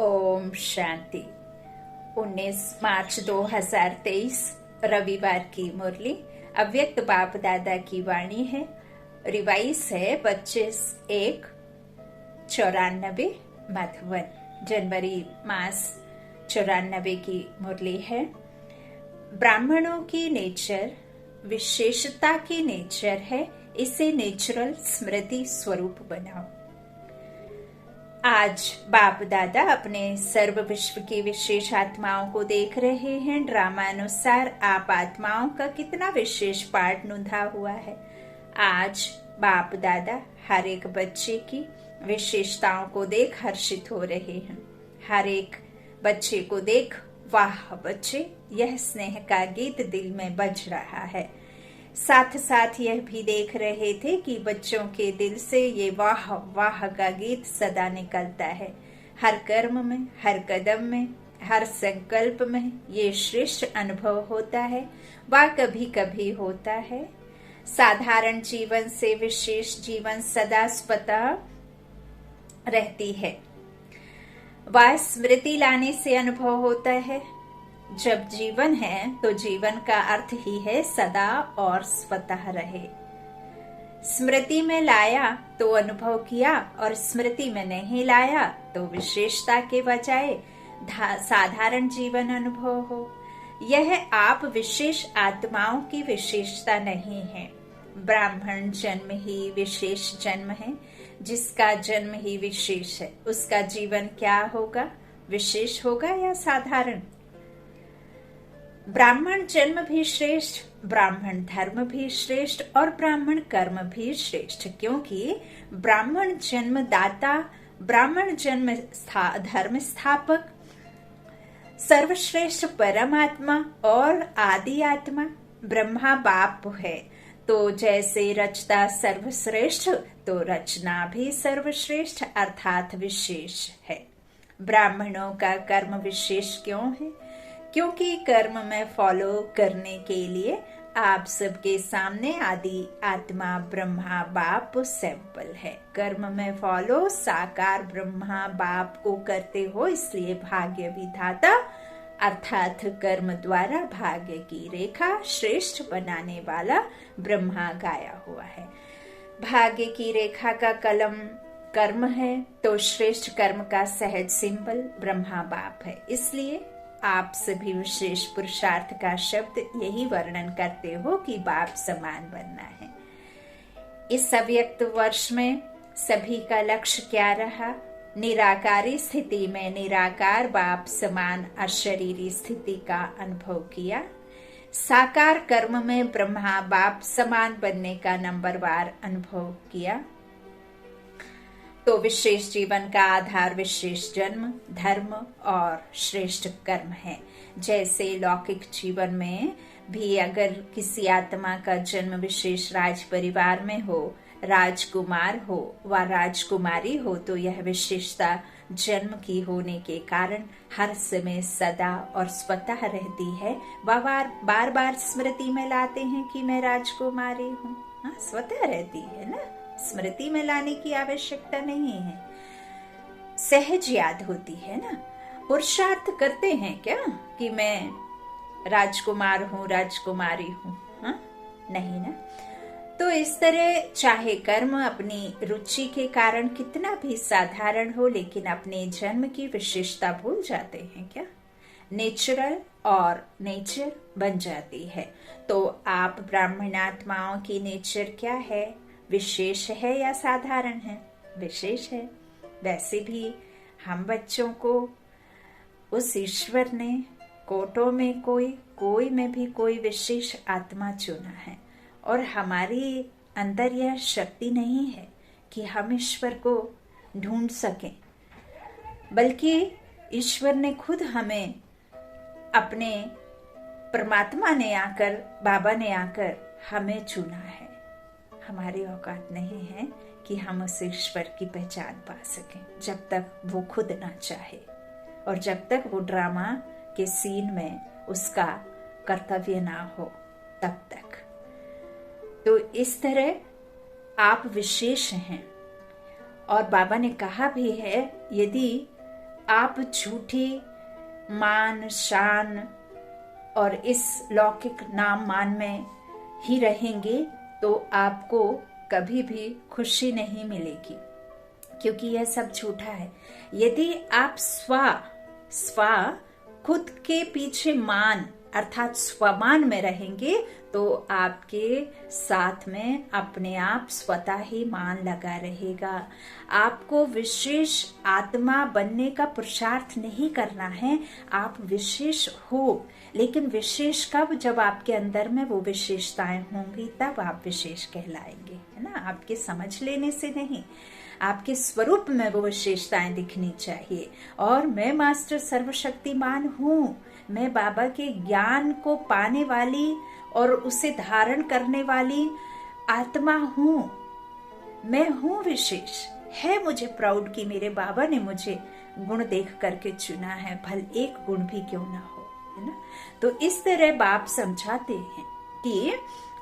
ओम शांति। 19 मार्च 2023 रविवार की मुरली अव्यक्त बाप दादा की वाणी है। रिवाइस है 25/1/94 मधुबन। जनवरी मास 94 की मुरली है। ब्राह्मणों की नेचर विशेषता की नेचर है, इसे नेचुरल स्मृति स्वरूप बनाओ। आज बाप दादा अपने सर्व विश्व की विशेष आत्माओं को देख रहे हैं। ड्रामा अनुसार आप आत्माओं का कितना विशेष पार्ट नुधा हुआ है। आज बाप दादा हर एक बच्चे की विशेषताओं को देख हर्षित हो रहे हैं। हर एक बच्चे को देख वाह बच्चे, यह स्नेह का गीत दिल में बज रहा है। साथ साथ यह भी देख रहे थे कि बच्चों के दिल से ये वाह वाह का गीत सदा निकलता है। हर कर्म में, हर कदम में, हर संकल्प में ये श्रेष्ठ अनुभव होता है। वह कभी कभी होता है। साधारण जीवन से विशेष जीवन सदा स्वतः रहती है। वह स्मृति लाने से अनुभव होता है। जब जीवन है तो जीवन का अर्थ ही है सदा और स्वतः रहे। स्मृति में लाया तो अनुभव किया, और स्मृति में नहीं लाया तो विशेषता के बजाय साधारण जीवन अनुभव हो। यह आप विशेष आत्माओं की विशेषता नहीं है। ब्राह्मण जन्म ही विशेष जन्म है। जिसका जन्म ही विशेष है, उसका जीवन क्या होगा? विशेष होगा या साधारण? ब्राह्मण जन्म भी श्रेष्ठ, ब्राह्मण धर्म भी श्रेष्ठ और ब्राह्मण कर्म भी श्रेष्ठ, क्योंकि ब्राह्मण जन्म दाता, ब्राह्मण जन्म धर्म स्थापक, सर्वश्रेष्ठ परमात्मा और आदि आत्मा ब्रह्मा बाप है। तो जैसे रचता सर्वश्रेष्ठ, तो रचना भी सर्वश्रेष्ठ अर्थात विशेष है। ब्राह्मणों का कर्म विशेष क्यों है? क्योंकि कर्म में फॉलो करने के लिए आप सबके सामने आदि आत्मा ब्रह्मा बाप सैंपल है। कर्म में फॉलो साकार ब्रह्मा बाप को करते हो, इसलिए भाग्य विधाता अर्थात कर्म द्वारा भाग्य की रेखा श्रेष्ठ बनाने वाला ब्रह्मा गाया हुआ है। भाग्य की रेखा का कलम कर्म है, तो श्रेष्ठ कर्म का सहज सिंबल ब्रह्मा बाप है। इसलिए आप सभी विशेष पुरुषार्थ का शब्द यही वर्णन करते हो कि बाप समान बनना है। इस अव्यक्त वर्ष में सभी का लक्ष्य क्या रहा? निराकारी स्थिति में निराकार बाप समान अशरीरी स्थिति का अनुभव किया। साकार कर्म में ब्रह्मा बाप समान बनने का नंबरवार अनुभव किया। तो विशेष जीवन का आधार विशेष जन्म, धर्म और श्रेष्ठ कर्म है। जैसे लौकिक जीवन में भी अगर किसी आत्मा का जन्म विशेष राज परिवार में हो, राजकुमार हो व राजकुमारी हो, तो यह विशेषता जन्म की होने के कारण हर समय सदा और स्वतः रहती है। बार बार स्मृति में लाते हैं कि मैं राजकुमारी हूँ। स्वतः रहती है ना, स्मृति में लाने की आवश्यकता नहीं है। सहज याद होती है ना। पुरुषार्थ करते हैं क्या कि मैं राजकुमार हूँ, राजकुमारी हूँ? नहीं ना। तो इस तरह चाहे कर्म अपनी रुचि के कारण कितना भी साधारण हो, लेकिन अपने जन्म की विशेषता भूल जाते हैं क्या? नेचुरल और नेचर बन जाती है। तो आप ब्राह्मण आत्माओं की नेचर क्या है? विशेष है या साधारण है? विशेष है। वैसे भी हम बच्चों को उस ईश्वर ने कोटों में कोई में भी कोई विशेष आत्मा चुना है, और हमारी अंदर यह शक्ति नहीं है कि हम ईश्वर को ढूंढ सकें, बल्कि ईश्वर ने खुद हमें अपने परमात्मा ने आकर, बाबा ने आकर हमें चुना है। हमारी औकात नहीं है कि हम उस ईश्वर की पहचान पा सकें जब तक वो खुद ना चाहे, और जब तक वो ड्रामा के सीन में उसका कर्तव्य ना हो तब तक। तो इस तरह आप विशेष हैं। और बाबा ने कहा भी है, यदि आप झूठे मान शान और इस लौकिक नाम मान में ही रहेंगे तो आपको कभी भी खुशी नहीं मिलेगी, क्योंकि यह सब झूठा है। यदि आप स्व खुद के पीछे मान अर्थात स्वमान में रहेंगे तो आपके साथ में अपने आप स्वतः ही मान लगा रहेगा। आपको विशेष आत्मा बनने का पुरुषार्थ नहीं करना है, आप विशेष हो, लेकिन विशेष कब? जब आपके अंदर में वो विशेषताएं होंगी तब आप विशेष कहलाएंगे, है ना। आपके समझ लेने से नहीं, आपके स्वरूप में वो विशेषताएं दिखनी चाहिए। और मैं मास्टर सर्वशक्तिमान हूँ, मैं बाबा के ज्ञान को पाने वाली और उसे धारण करने वाली आत्मा हूँ, मैं हूँ विशेष। है मुझे प्राउड कि मेरे बाबा ने मुझे गुण देख करके चुना है, भल एक गुण भी क्यों ना हो, है ना। तो इस तरह बाप समझाते हैं कि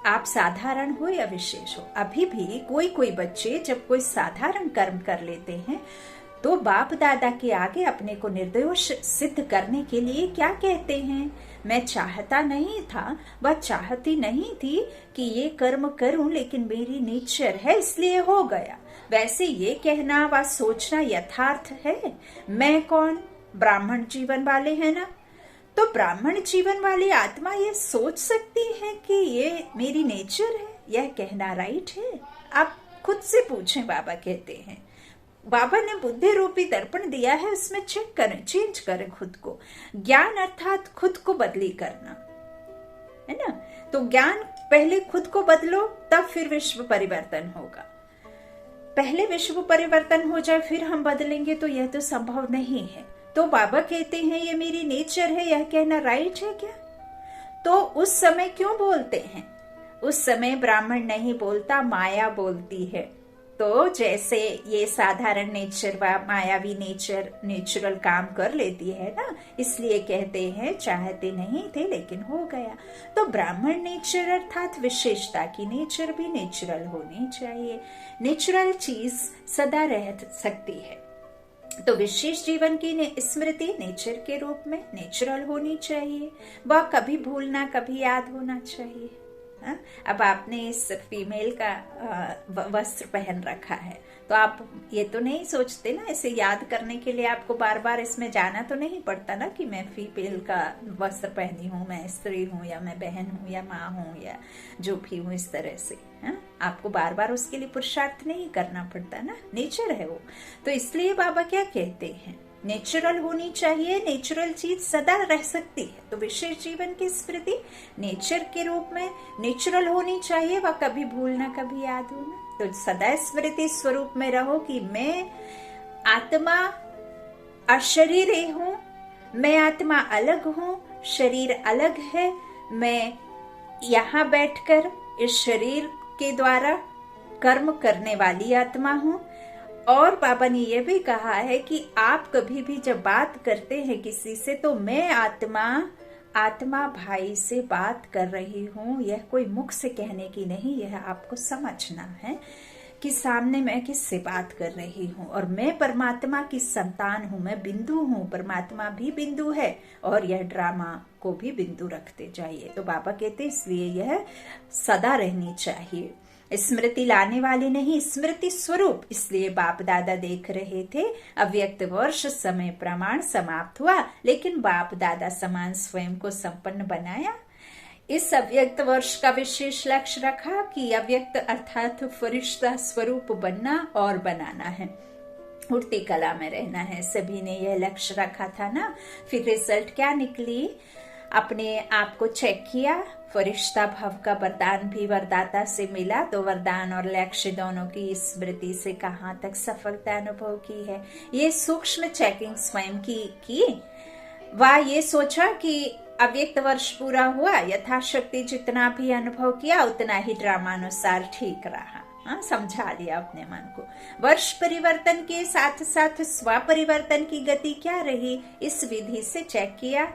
आप साधारण हो या विशेष हो। अभी भी कोई कोई बच्चे जब कोई साधारण कर्म कर लेते हैं तो बाप दादा के आगे अपने को निर्दोष सिद्ध करने के लिए क्या कहते हैं? मैं चाहता नहीं था, वह चाहती नहीं थी कि ये कर्म करूं, लेकिन मेरी नेचर है इसलिए हो गया। वैसे ये कहना व सोचना यथार्थ है। मैं कौन? ब्राह्मण जीवन वाले हैं ना, तो ब्राह्मण जीवन वाली आत्मा ये सोच सकती है कि ये मेरी नेचर है, यह कहना राइट है? आप खुद से पूछें। बाबा कहते हैं, बाबा ने बुद्धि रूपी दर्पण दिया है, उसमें चेक करें, चेंज करें खुद को। ज्ञान अर्थात खुद को बदली करना, है ना। तो ज्ञान पहले खुद को बदलो, तब फिर विश्व परिवर्तन होगा। पहले विश्व परिवर्तन हो जाए फिर हम बदलेंगे, तो यह तो संभव नहीं है। तो बाबा कहते हैं ये मेरी नेचर है, यह कहना राइट है क्या? तो उस समय क्यों बोलते हैं? उस समय ब्राह्मण नहीं बोलता, माया बोलती है। तो जैसे ये साधारण नेचर व मायावी नेचर नेचुरल काम कर लेती है ना, इसलिए कहते हैं चाहते नहीं थे लेकिन हो गया। तो ब्राह्मण नेचर अर्थात विशेषता की नेचर भी नेचुरल होनी चाहिए। नेचुरल चीज सदा रह सकती है, तो विशेष जीवन की स्मृति नेचर के रूप में नेचुरल होनी चाहिए। वह कभी भूलना कभी याद होना चाहिए। अब आपने इस फीमेल का वस्त्र पहन रखा है, तो आप ये तो नहीं सोचते ना, इसे याद करने के लिए आपको बार बार इसमें जाना तो नहीं पड़ता ना कि मैं फीमेल का वस्त्र पहनी हूँ, मैं स्त्री हूँ या मैं बहन हूँ या माँ हूँ या जो भी हूँ, इस तरह से। आपको बार बार उसके लिए पुरुषार्थ नहीं करना पड़ता ना, नेचर है वो। तो इसलिए बाबा क्या कहते हैं, नेचुरल होनी चाहिए, नेचुरल चीज सदा रह सकती है। तो विशेष जीवन की स्मृति नेचर के रूप में नेचुरल होनी चाहिए, वह कभी भूलना कभी याद होना। तो सदा स्मृति स्वरूप में रहो कि मैं आत्मा अशरीर हूँ, मैं आत्मा अलग हूँ, शरीर अलग है। मैं यहाँ बैठकर इस शरीर के द्वारा कर्म करने वाली आत्मा हूँ। और बाबा ने यह भी कहा है कि आप कभी भी जब बात करते हैं किसी से, तो मैं आत्मा भाई से बात कर रही हूँ, यह कोई मुख से कहने की नहीं, यह आपको समझना है कि सामने मैं किससे बात कर रही हूँ। और मैं परमात्मा की संतान हूँ, मैं बिंदु हूँ, परमात्मा भी बिंदु है, और यह ड्रामा को भी बिंदु रखते जाइए। तो बाबा कहते इसलिए यह सदा रहनी चाहिए, स्मृति लाने वाली नहीं, स्मृति स्वरूप। इसलिए बाप दादा देख रहे थे अव्यक्त वर्ष समय प्रमाण समाप्त हुआ, लेकिन बाप दादा समान स्वयं को संपन्न बनाया। इस अव्यक्त वर्ष का विशेष लक्ष्य रखा कि अव्यक्त अर्थात फरिश्ता स्वरूप बनना और बनाना है, उड़ती कला में रहना है। सभी ने यह लक्ष्य रखा था ना। फिर रिजल्ट क्या निकली? अपने आप को चेक किया, फरिश्ता भव का वरदान भी वरदाता से मिला, तो वरदान और लक्ष्य दोनों की स्मृति से कहाँ तक सफलता अनुभव की है, ये सूक्ष्म चेकिंग स्वयं की। वह ये सोचा कि अव्यक्त वर्ष पूरा हुआ, यथाशक्ति जितना भी अनुभव किया उतना ही ड्रामानुसार ठीक रहा। समझा लिया अपने मन को। वर्ष परिवर्तन के साथ साथ स्व परिवर्तन की गति क्या रही, इस विधि से चेक किया।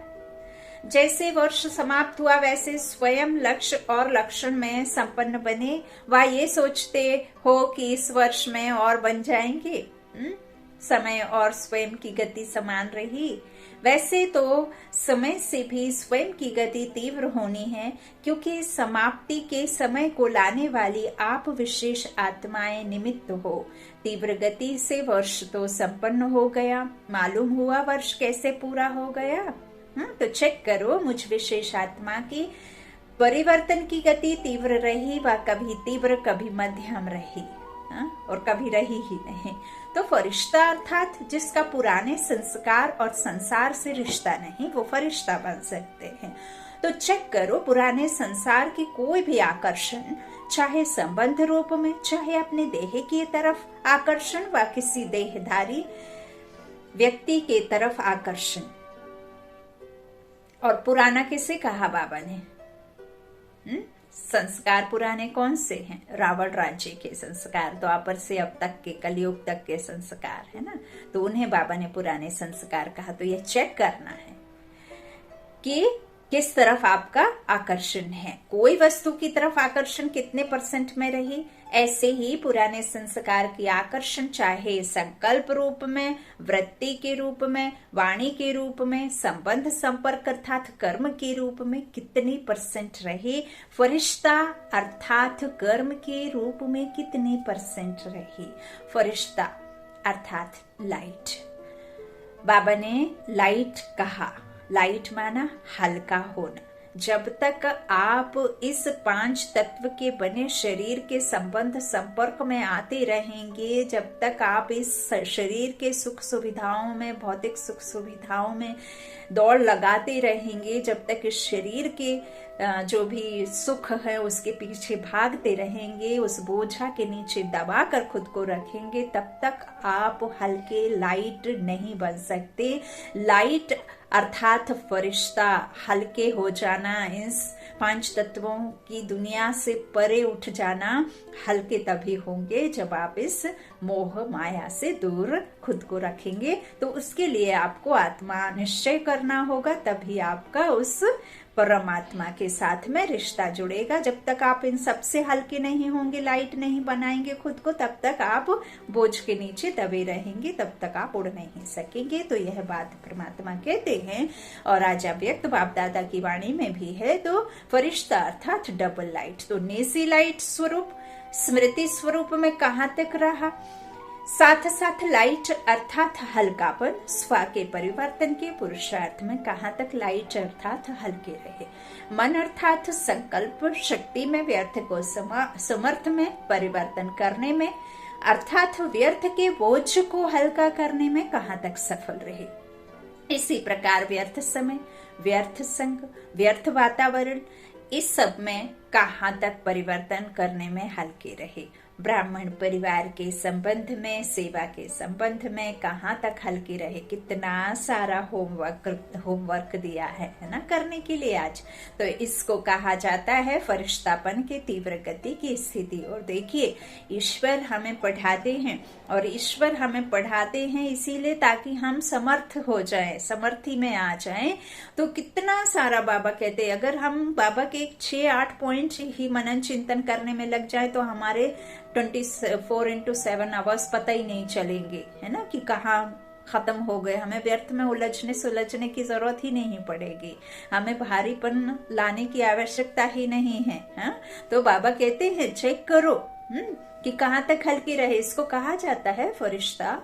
जैसे वर्ष समाप्त हुआ वैसे स्वयं लक्ष्य और लक्षण में संपन्न बने। वह ये सोचते हो कि इस वर्ष में और बन जाएंगे, समय और स्वयं की गति समान रही। वैसे तो समय से भी स्वयं की गति तीव्र होनी है, क्योंकि समाप्ति के समय को लाने वाली आप विशेष आत्माएं निमित्त हो। तीव्र गति से वर्ष तो संपन्न हो गया, मालूम हुआ वर्ष कैसे पूरा हो गया। तो चेक करो मुझ विशेष आत्मा की परिवर्तन की गति तीव्र रही व कभी तीव्र कभी मध्यम रही, और कभी रही ही नहीं। तो फरिश्ता अर्थात जिसका पुराने संस्कार और संसार से रिश्ता नहीं, वो फरिश्ता बन सकते हैं। तो चेक करो पुराने संसार की कोई भी आकर्षण, चाहे संबंध रूप में, चाहे अपने देह की तरफ आकर्षण व किसी देहधारी व्यक्ति के तरफ आकर्षण। और पुराना किसे कहा बाबा ने? संस्कार पुराने कौन से हैं? रावण राज्य के संस्कार, द्वापर से अब तक के कलयुग तक के संस्कार है ना, तो उन्हें बाबा ने पुराने संस्कार कहा। तो ये चेक करना है कि किस तरफ आपका आकर्षण है। कोई वस्तु की तरफ आकर्षण कितने % में रही, ऐसे ही पुराने संस्कार की आकर्षण चाहे संकल्प रूप में, वृत्ति के रूप में, वाणी के रूप में, संबंध संपर्क अर्थात कर्म के रूप में कितनी % रही, फरिश्ता अर्थात कर्म के रूप में कितनी % रही। फरिश्ता अर्थात लाइट, बाबा ने लाइट कहा। लाइट माना हल्का होना। जब तक आप इस 5 तत्व के बने शरीर के संबंध संपर्क में आते रहेंगे, जब तक आप इस शरीर के सुख सुविधाओं में, भौतिक सुख सुविधाओं में दौड़ लगाते रहेंगे, जब तक इस शरीर के जो भी सुख है उसके पीछे भागते रहेंगे, उस बोझा के नीचे दबा कर खुद को रखेंगे, तब तक आप हल्के लाइट नहीं बन सकते। लाइट अर्थात फरिश्ता, हल्के हो जाना, इस 5 तत्वों की दुनिया से परे उठ जाना। हल्के तभी होंगे जब आप इस मोह माया से दूर खुद को रखेंगे। तो उसके लिए आपको आत्मा निश्चय करना होगा, तभी आपका उस परमात्मा के साथ में रिश्ता जुड़ेगा। जब तक आप इन सबसे हल्के नहीं होंगे, लाइट नहीं बनाएंगे खुद को, तब तक आप बोझ के नीचे दबे रहेंगे, तब तक आप उड़ नहीं सकेंगे। तो यह बात परमात्मा कहते हैं और आज व्यक्त बाप दादा की वाणी में भी है। तो फरिश्ता अर्थात डबल लाइट, तो नेसी लाइट स्वरूप स्मृति स्वरूप में कहाँ तक रहा, साथ साथ लाइट अर्थात हल्कापन स्व के परिवर्तन के पुरुषार्थ में कहाँ तक लाइट अर्थात हल्के रहे। मन अर्थात संकल्प शक्ति में व्यर्थ को समर्थ में परिवर्तन करने में अर्थात व्यर्थ के बोझ को हल्का करने में कहाँ तक सफल रहे। इसी प्रकार व्यर्थ समय, व्यर्थ संग, व्यर्थ वातावरण, इस सब में कहाँ तक परिवर्तन करने में हल्के रहे। ब्राह्मण परिवार के संबंध में, सेवा के संबंध में कहाँ तक हल्के रहे। कितना सारा होमवर्क दिया है ना करने के लिए आज। तो इसको कहा जाता है फरिश्तापन के तीव्र गति की स्थिति। और देखिए ईश्वर हमें पढ़ाते हैं, और ईश्वर हमें पढ़ाते हैं इसीलिए ताकि हम समर्थ हो जाएं, समर्थी में आ जाएं। तो कितना सारा बाबा कहते हैं, अगर हम बाबा के 6-8 पॉइंट ही मनन चिंतन करने में लग जाए तो हमारे 24x7 आवर्स पता ही नहीं चलेंगे, है ना, कि कहाँ खत्म हो गए। हमें व्यर्थ में उलझने सुलझने की जरूरत ही नहीं पड़ेगी, हमें भारीपन लाने की आवश्यकता ही नहीं है। हाँ? तो बाबा कहते हैं चेक करो कि कहाँ तक हल्की रहे। इसको कहा जाता है फरिश्ता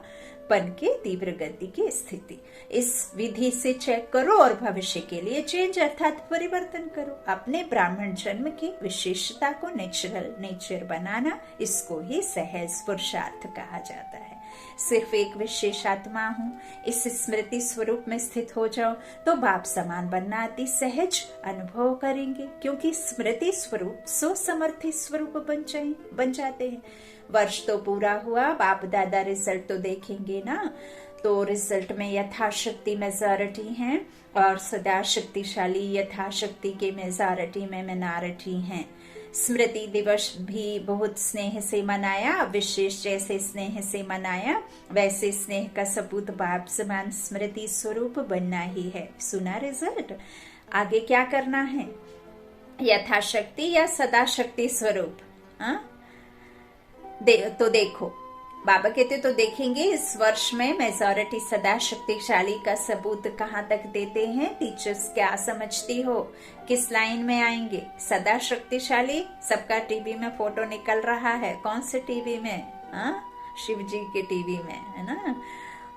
पन के तीव्र गति की स्थिति। इस विधि से चेक करो और भविष्य के लिए चेंज अर्थात परिवर्तन करो। अपने ब्राह्मण जन्म की विशेषता को नेचुरल नेचर बनाना, इसको ही सहज पुरुषार्थ कहा जाता है। सिर्फ एक विशेष आत्मा हूँ, इस स्मृति स्वरूप में स्थित हो जाओ तो बाप समान बनना अति सहज अनुभव करेंगे, क्योंकि स्मृति स्वरूप सो समर्थी स्वरूप बन जाते हैं। वर्ष तो पूरा हुआ, बाप दादा रिजल्ट तो देखेंगे ना। तो रिजल्ट में यथाशक्ति मेजॉरिटी हैं और सदा शक्तिशाली यथाशक्ति के मेजॉरिटी में मिनॉरिटी हैं। स्मृति दिवस भी बहुत स्नेह से मनाया, विशेष जैसे स्नेह से मनाया वैसे स्नेह का सबूत बाप समान स्मृति स्वरूप बनना ही है। सुना रिजल्ट? आगे क्या करना है? यथाशक्ति या सदा शक्ति स्वरूप। तो देखो बाबा कहते तो देखेंगे इस वर्ष में मेजॉरिटी सदा शक्तिशाली का सबूत कहाँ तक देते हैं। टीचर्स क्या समझती हो, किस लाइन में आएंगे? सदा शक्तिशाली, सबका टीवी में फोटो निकल रहा है। कौन से टीवी में? शिव जी के टीवी में, है ना।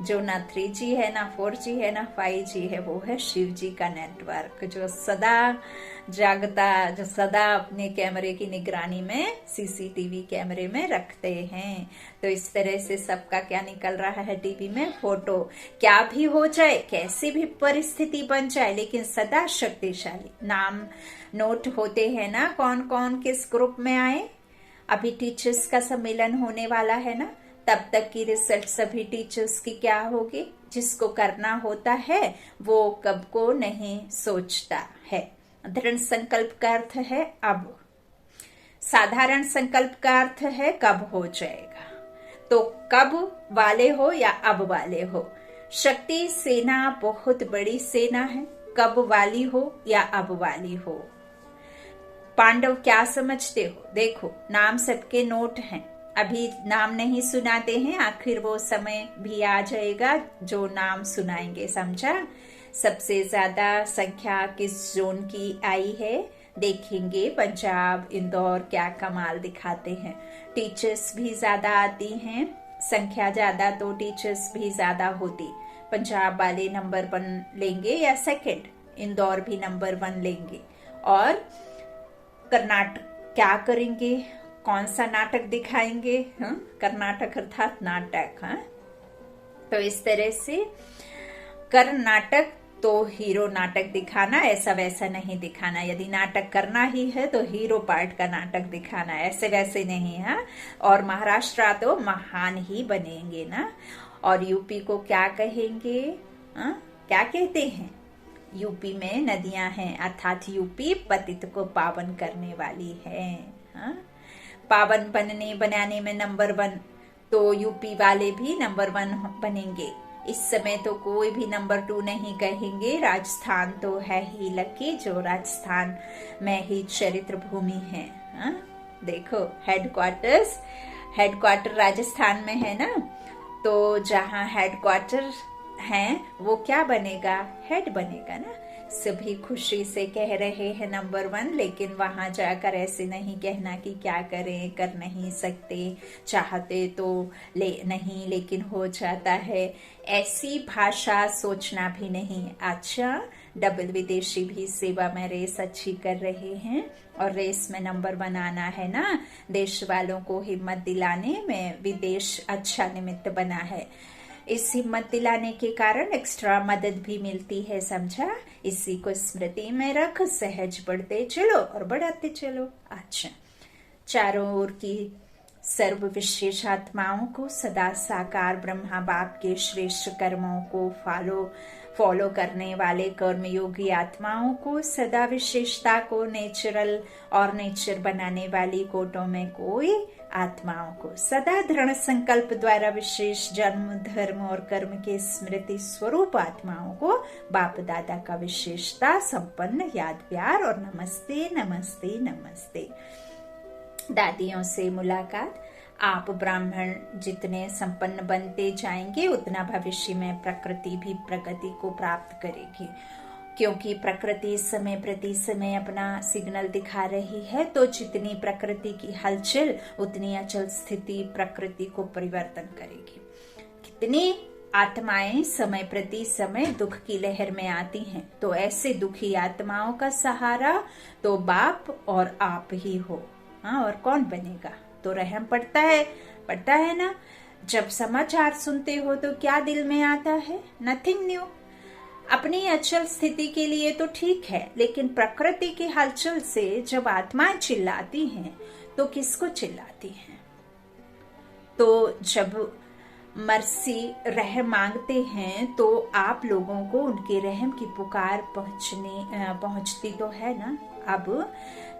जो ना 3G है, ना 4G है, ना 5G है, वो है शिव जी का नेटवर्क, जो सदा जागता, जो सदा अपने कैमरे की निगरानी में, CCTV कैमरे में रखते हैं। तो इस तरह से सबका क्या निकल रहा है टीवी में? फोटो। क्या भी हो जाए, कैसी भी परिस्थिति बन जाए, लेकिन सदा शक्तिशाली। नाम नोट होते हैं ना, कौन कौन किस ग्रुप में आए। अभी टीचर्स का सम्मेलन होने वाला है ना, तब तक की रिजल्ट सभी टीचर्स की क्या होगी? जिसको करना होता है वो कब को नहीं सोचता है। दृढ़ संकल्प का अर्थ है अब, साधारण संकल्प का अर्थ है कब हो जाएगा। तो कब वाले हो या अब वाले हो। शक्ति सेना बहुत बड़ी सेना है, कब वाली हो या अब वाली हो। पांडव क्या समझते हो? देखो, नाम सबके नोट हैं, अभी नाम नहीं सुनाते हैं, आखिर वो समय भी आ जाएगा जो नाम सुनाएंगे, समझा। सबसे ज्यादा संख्या किस जोन की आई है देखेंगे। पंजाब, इंदौर क्या कमाल दिखाते हैं। टीचर्स भी ज्यादा आती हैं, संख्या ज्यादा तो टीचर्स भी ज्यादा होती। पंजाब वाले नंबर 1 लेंगे या सेकंड, इंदौर भी नंबर 1 लेंगे। और कर्नाटक क्या करेंगे, कौन सा नाटक दिखाएंगे? कर्नाटक अर्थात नाटक। तो इस तरह से कर्नाटक तो हीरो नाटक दिखाना, ऐसा वैसा नहीं दिखाना। यदि नाटक करना ही है तो हीरो पार्ट का नाटक दिखाना, ऐसे वैसे नहीं है। और महाराष्ट्र तो महान ही बनेंगे ना। और यूपी को क्या कहेंगे? क्या कहते हैं? यूपी में नदियां हैं, अर्थात यूपी पतित को पावन करने वाली है। पावन बनाने में नंबर 1, तो यूपी वाले भी नंबर 1 बनेंगे। इस समय तो कोई भी नंबर 2 नहीं कहेंगे। राजस्थान तो है ही लकी, जो राजस्थान में ही चरित्र भूमि है। देखो, हेडक्वार्टर राजस्थान में है ना, तो जहाँ हेडक्वार्टर है वो क्या बनेगा? हेड बनेगा ना। सभी खुशी से कह रहे हैं नंबर 1, लेकिन वहां जाकर ऐसे नहीं कहना कि क्या करें, कर नहीं सकते, चाहते तो नहीं लेकिन हो जाता है। ऐसी भाषा सोचना भी नहीं। अच्छा, डबल विदेशी भी सेवा में रेस अच्छी कर रहे हैं और रेस में नंबर 1 आना है ना। देश वालों को हिम्मत दिलाने में विदेश अच्छा निमित्त बना है। इस हिम्मत दिलाने के कारण एक्स्ट्रा मदद भी मिलती है, समझा। इसी को स्मृति में रख, सहज बढ़ते चलो और बढ़ाते चलो। अच्छा, चारों ओर की सर्व विशेष आत्माओं को सदा साकार ब्रह्मा बाप के श्रेष्ठ कर्मों को फॉलो करने वाले कर्मयोगी आत्माओं को, सदा विशेषता को नेचुरल और नेचर बनाने वाली कोटों में कोई आत्माओं को, सदा दृढ़ संकल्प द्वारा विशेष जन्म धर्म और कर्म के स्मृति स्वरूप आत्माओं को बाप दादा का विशेषता संपन्न याद प्यार और नमस्ते नमस्ते नमस्ते। दादियों से मुलाकात। आप ब्राह्मण जितने संपन्न बनते जाएंगे उतना भविष्य में प्रकृति भी प्रगति को प्राप्त करेगी, क्योंकि प्रकृति समय प्रति समय अपना सिग्नल दिखा रही है। तो जितनी प्रकृति की हलचल उतनी अचल स्थिति प्रकृति को परिवर्तन करेगी। कितनी आत्माएं समय प्रति समय दुख की लहर में आती हैं, तो ऐसे दुखी आत्माओं का सहारा तो बाप और आप ही हो। और कौन बनेगा? तो रहम पड़ता है ना। जब समाचार सुनते हो तो क्या दिल में आता है? Nothing new. अपनी अचल स्थिति के लिए तो ठीक है, लेकिन प्रकृति की हलचल से जब आत्माएं चिल्लाती हैं तो किसको चिल्लाती हैं? तो जब मर्सी रहम मांगते हैं तो आप लोगों को उनके रहम की पुकार पहुंचती तो है ना। अब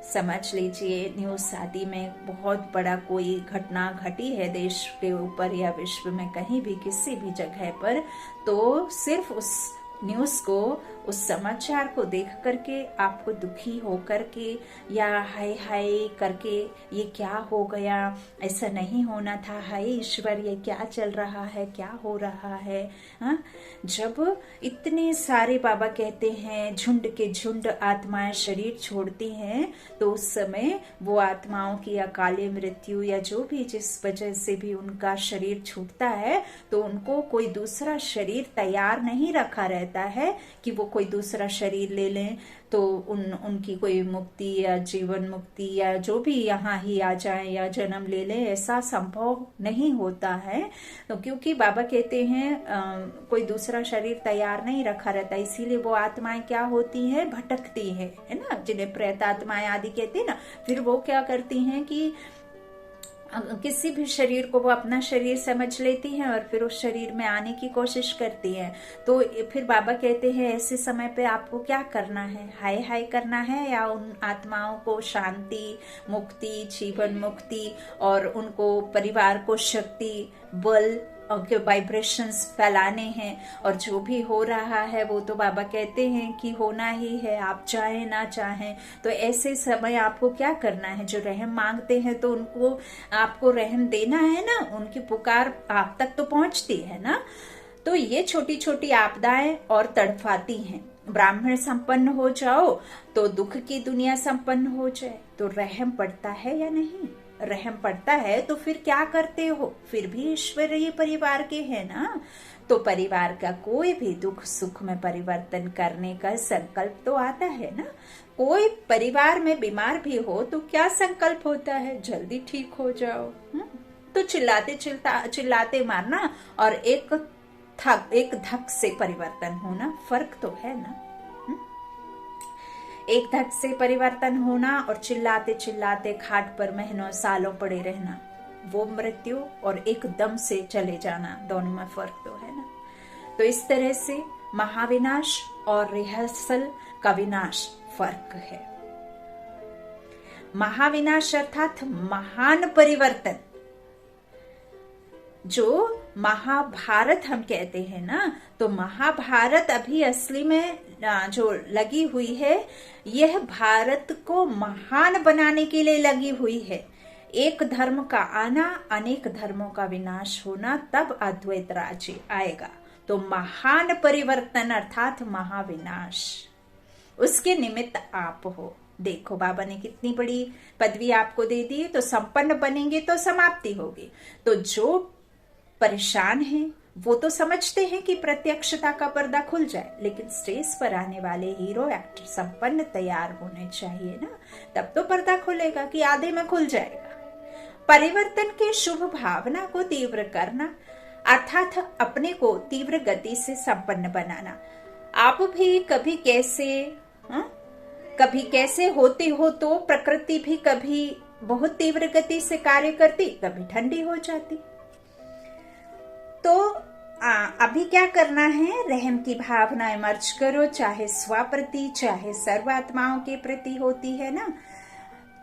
समझ लीजिए, न्यूज शादी में बहुत बड़ा कोई घटना घटी है देश के ऊपर या विश्व में कहीं भी किसी भी जगह पर, तो सिर्फ उस न्यूज को, उस समाचार को देख करके आपको दुखी हो करके या हाय हाय करके ये क्या हो गया, ऐसा नहीं होना था, हाय ईश्वर ये क्या चल रहा है, क्या हो रहा है। हाँ, जब इतने सारे बाबा कहते हैं झुंड के झुंड आत्माएं शरीर छोड़ती हैं, तो उस समय वो आत्माओं की अकाले मृत्यु या जो भी जिस वजह से भी उनका शरीर छूटता है, तो उनको कोई दूसरा शरीर तैयार नहीं रखा रहता है कि वो कोई दूसरा शरीर ले लें तो उनकी कोई मुक्ति या जीवन मुक्ति या जो भी यहाँ ही आ जाए या जन्म ले लें, ऐसा संभव नहीं होता है। तो क्योंकि बाबा कहते हैं कोई दूसरा शरीर तैयार नहीं रखा रहता, इसीलिए वो आत्माएं क्या होती हैं, भटकती है ना, जिन्हें प्रेत आत्माएं आदि कहते हैं ना। फिर वो क्या करती हैं कि किसी भी शरीर को वो अपना शरीर समझ लेती हैं और फिर उस शरीर में आने की कोशिश करती हैं। तो फिर बाबा कहते हैं ऐसे समय पे आपको क्या करना है, हाय हाय करना है या उन आत्माओं को शांति, मुक्ति, जीवन मुक्ति और उनको परिवार को शक्ति, बल के वाइब्रेशंस फैलाने हैं। और जो भी हो रहा है वो तो बाबा कहते हैं कि होना ही है, आप चाहें ना चाहें। तो ऐसे समय आपको क्या करना है, जो रहम मांगते हैं तो उनको आपको रहम देना है ना, उनकी पुकार आप तक तो पहुंचती है ना। तो ये छोटी छोटी आपदाएं और तड़फाती हैं। ब्राह्मण संपन्न हो जाओ तो दुख की दुनिया संपन्न हो जाए, तो रहम पड़ता है या नहीं? रहम पड़ता है तो फिर क्या करते हो, फिर भी ईश्वरीय परिवार के हैं ना, तो परिवार का कोई भी दुख सुख में परिवर्तन करने का संकल्प तो आता है ना। कोई परिवार में बीमार भी हो तो क्या संकल्प होता है, जल्दी ठीक हो जाओ। तो चिल्लाते मारना और एक धक से परिवर्तन होना, फर्क तो है ना। एक धक से परिवर्तन होना और चिल्लाते चिल्लाते खाट पर महीनों सालों पड़े रहना, वो मृत्यु और एकदम से चले जाना, दोनों में फर्क तो है ना। तो इस तरह से महाविनाश और रिहर्सल का विनाश फर्क है। महाविनाश अर्थात महान परिवर्तन, जो महाभारत हम कहते हैं ना, तो महाभारत अभी असली में जो लगी हुई है, यह भारत को महान बनाने के लिए लगी हुई है। एक धर्म का आना, अनेक धर्मों का विनाश होना, तब अद्वैत राज्य आएगा। तो महान परिवर्तन अर्थात महाविनाश, उसके निमित्त आप हो। देखो बाबा ने कितनी बड़ी पदवी आपको दे दी, तो संपन्न बनेंगे तो समाप्ति होगी। तो जो परेशान हैं वो तो समझते हैं कि प्रत्यक्षता का पर्दा खुल जाए, लेकिन स्टेज पर आने वाले हीरो एक्टर संपन्न तैयार होने चाहिए ना, तब तो पर्दा खुलेगा कि आधे में खुल जाएगा। परिवर्तन के शुभ भावना को तीव्र करना अर्थात अपने को तीव्र गति से संपन्न बनाना। आप भी कभी कैसे होते हो, तो प्रकृति भी कभी बहुत तीव्र गति से कार्य करती, कभी ठंडी हो जाती। तो अभी क्या करना है, रहम की भावना इमर्ज करो, चाहे स्व प्रति चाहे सर्वात्माओं के प्रति होती है ना,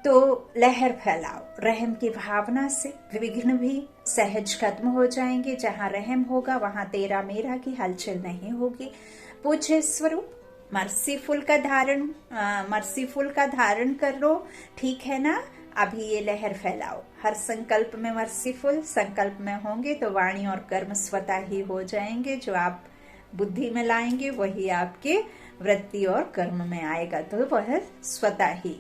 तो लहर फैलाओ। रहम की भावना से विघ्न भी सहज खत्म हो जाएंगे। जहां रहम होगा वहां तेरा मेरा की हलचल नहीं होगी। पूज्य स्वरूप मर्सीफुल का धारण कर लो, ठीक है ना। अभी ये लहर फैलाओ, हर संकल्प में मर्सीफुल संकल्प में होंगे तो वाणी और कर्म स्वतः ही हो जाएंगे। जो आप बुद्धि में लाएंगे वही आपके वृत्ति और कर्म में आएगा, तो वह स्वतः ही,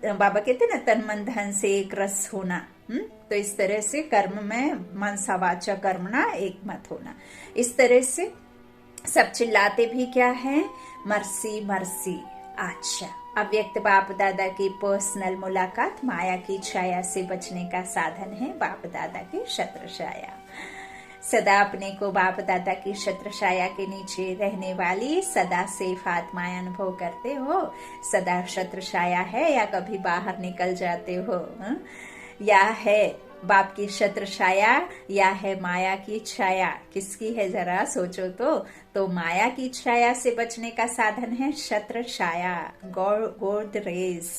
बाबा कहते ना तन मन धन से एक रस होना। तो इस तरह से कर्म में मनसा वाचा कर्मणा एक मत होना। इस तरह से सब चिल्लाते भी क्या है, मर्सी मर्सी। अच्छा, अव्यक्त बाप दादा की पर्सनल मुलाकात माया की छाया से बचने का साधन है। बाप दादा की छत्र छाया, सदा अपने को बाप दादा की छत्र छाया के नीचे रहने वाली सदा सेफ आत्माएं अनुभव करते हो। सदा छत्र छाया है या कभी बाहर निकल जाते हो, या है बाप की छत्र छाया या है माया की छाया, किसकी है जरा सोचो तो माया की छाया से बचने का साधन है छत्र छाया, गॉड रेज,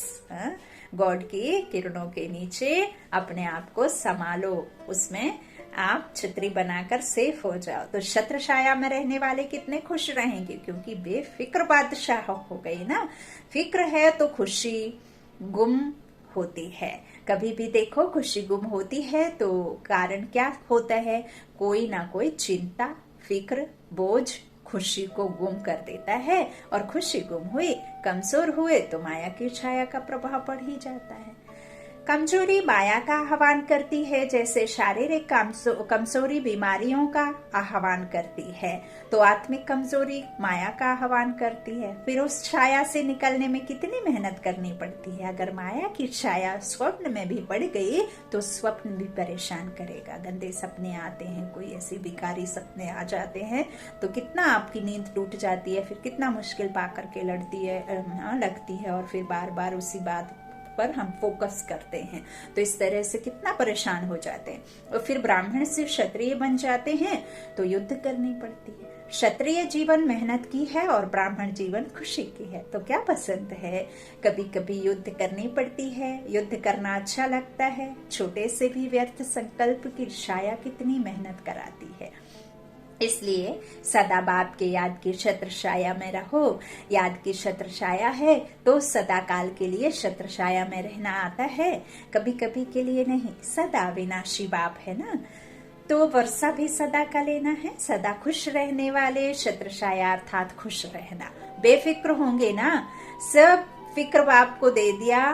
गॉड की किरणों के नीचे अपने आप को संभालो, उसमें आप छतरी बनाकर सेफ हो जाओ। तो छत्र छाया में रहने वाले कितने खुश रहेंगे, क्योंकि बेफिक्र बादशाह हो गई ना। फिक्र है तो खुशी गुम होती है। कभी भी देखो खुशी गुम होती है तो कारण क्या होता है, कोई ना कोई चिंता, फिक्र, बोझ खुशी को गुम कर देता है। और खुशी गुम हुई, कमजोर हुए तो माया की छाया का प्रभाव बढ़ ही जाता है। कमजोरी माया का आह्वान करती है, जैसे शारीरिक कमजोरी बीमारियों का आह्वान करती है, तो आत्मिक कमजोरी माया का आह्वान करती है। फिर उस छाया से निकलने में कितनी मेहनत करनी पड़ती है। अगर माया की छाया स्वप्न में भी बढ़ गई तो स्वप्न भी परेशान करेगा। गंदे सपने आते हैं, कोई ऐसी बिकारी सपने आ जाते हैं तो कितना आपकी नींद टूट जाती है, फिर कितना मुश्किल पा करके लगती है और फिर बार बार उसी बात पर हम फोकस करते हैं। तो इस तरह से कितना परेशान हो जाते हैं। और फिर ब्राह्मण से क्षत्रिय बन जाते हैं तो युद्ध करनी पड़ती है। क्षत्रिय जीवन मेहनत की है और ब्राह्मण जीवन खुशी की है। तो क्या पसंद है, कभी कभी युद्ध करनी पड़ती है। युद्ध करना अच्छा लगता है। छोटे से भी व्यर्थ संकल्प की छाया कितनी मेहनत कराती है। इसलिए सदा बाप के याद की छत्र छाया में रहो। याद की छत्र छाया है तो सदा काल के लिए छत्र छाया में रहना आता है, कभी कभी के लिए नहीं। सदा विनाशी बाप है ना, तो वर्षा भी सदा का लेना है। सदा खुश रहने वाले छत्र छाया अर्थात खुश रहना। बेफिक्र होंगे ना, सब फिक्र बाप को दे दिया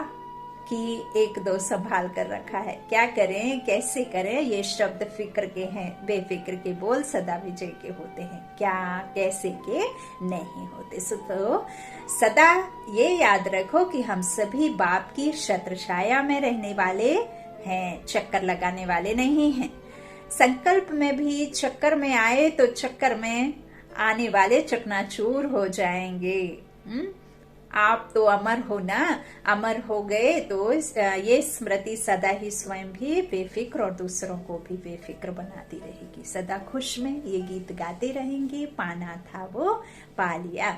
कि एक दो संभाल कर रखा है, क्या करें कैसे करें, ये शब्द फिक्र के हैं। बेफिक्र के बोल सदा विजय के होते हैं, क्या कैसे के नहीं होते। तो सदा ये याद रखो कि हम सभी बाप की छत्र छाया में रहने वाले हैं, चक्कर लगाने वाले नहीं हैं। संकल्प में भी चक्कर में आए तो चक्कर में आने वाले चकनाचूर हो जाएंगे। आप तो अमर हो ना, अमर हो गए तो ये स्मृति सदा ही स्वयं भी बेफिक्र और दूसरों को भी बेफिक्र बनाती रहेगी। सदा खुश में ये गीत गाते रहेंगी, पाना था वो पा लिया।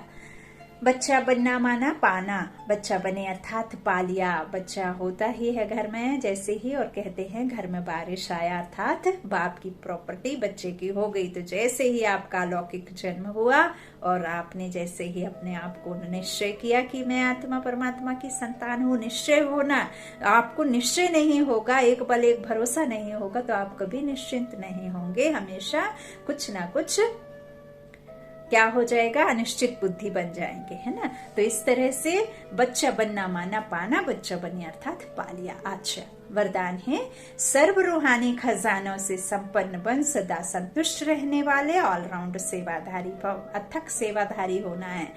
बच्चा बनना माना पाना, बच्चा बने अर्थात पा लिया। बच्चा होता ही है घर में, जैसे ही और कहते हैं घर में बारिश आया अर्थात बाप की प्रॉपर्टी बच्चे की हो गई। तो जैसे ही आपका अलौकिक जन्म हुआ और आपने जैसे ही अपने आप को निश्चय किया कि मैं आत्मा परमात्मा की संतान हूँ, निश्चय होना, आपको निश्चय नहीं होगा, एक बल एक भरोसा नहीं होगा तो आप कभी निश्चिंत नहीं होंगे। हमेशा कुछ ना कुछ क्या हो जाएगा, अनिश्चित बुद्धि बन जाएंगे, है ना। तो इस तरह से बच्चा बनना माना पाना, बच्चा बने अर्थात पा लिया। अच्छा, वरदान है सर्व रूहानी खजानों से संपन्न बन सदा संतुष्ट रहने वाले ऑलराउंड सेवाधारी भव। अथक सेवाधारी होना है।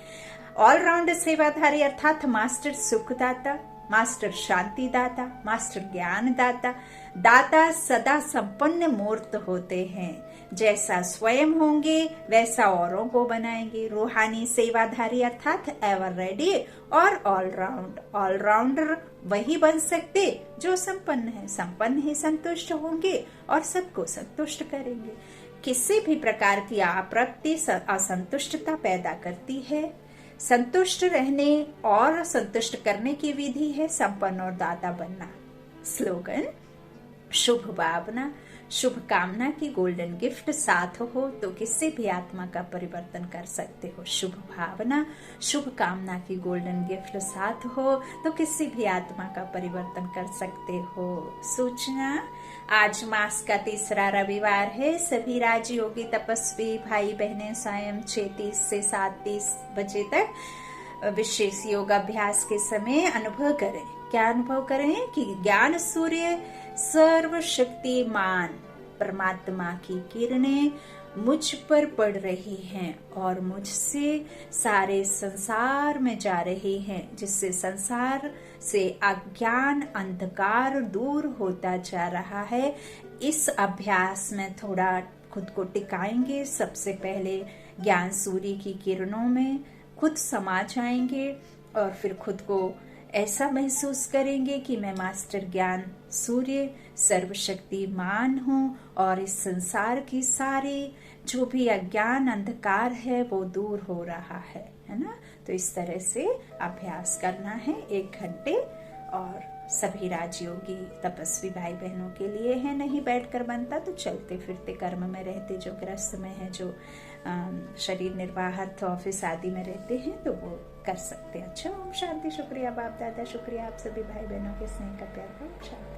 ऑलराउंड सेवाधारी अर्थात मास्टर सुखदाता, मास्टर शांति दाता, मास्टर ज्ञान दाता। दाता सदा संपन्न मूर्त होते हैं, जैसा स्वयं होंगे वैसा औरों को बनाएंगे। रूहानी सेवाधारी अर्थात एवर रेडी और ऑलराउंड। ऑलराउंडर वही बन सकते जो संपन्न है। संपन्न ही संतुष्ट होंगे और सबको संतुष्ट करेंगे। किसी भी प्रकार की आपत्ति असंतुष्टता पैदा करती है। संतुष्ट रहने और संतुष्ट करने की विधि है संपन्न और दाता बनना। स्लोगन, शुभ भावना, शुभ कामना की गोल्डन गिफ्ट साथ हो तो किसी भी आत्मा का परिवर्तन कर सकते हो। शुभ भावना, शुभ कामना की गोल्डन गिफ्ट साथ हो तो किसी भी आत्मा का परिवर्तन कर सकते हो। सूचना, आज मास का तीसरा रविवार है। सभी राजयोगी तपस्वी भाई बहनें सायं 6:30 से 7:30 बजे तक विशेष योगाभ्यास के समय अनुभव करें। क्या अनुभव करें कि ज्ञान सूर्य सर्वशक्तिमान परमात्मा की किरणें मुझ पर पड़ रही हैं और मुझसे सारे संसार में जा रही हैं, जिससे संसार से अज्ञान अंधकार दूर होता जा रहा है। इस अभ्यास में थोड़ा खुद को टिकाएंगे। सबसे पहले ज्ञान सूर्य की किरणों में खुद समा जाएंगे और फिर खुद को ऐसा महसूस करेंगे कि मैं मास्टर ज्ञान सूर्य सर्वशक्तिमान हूँ और इस संसार की सारी जो भी अज्ञान अंधकार है वो दूर हो रहा है ना। तो इस तरह से अभ्यास करना है 1 घंटे और सभी राजयोगी तपस्वी भाई बहनों के लिए है, नहीं बैठकर बनता तो चलते फिरते कर्म में रहते, जो ग्रस्त में है, जो शरीर निर्वाहर्थ ऑफिस आदि में रहते हैं, तो वो कर सकते हैं। अच्छा, ओम शांति। शुक्रिया बाप दादा, शुक्रिया आप सभी भाई बहनों के स्नेह का प्यार का। ओम शांति।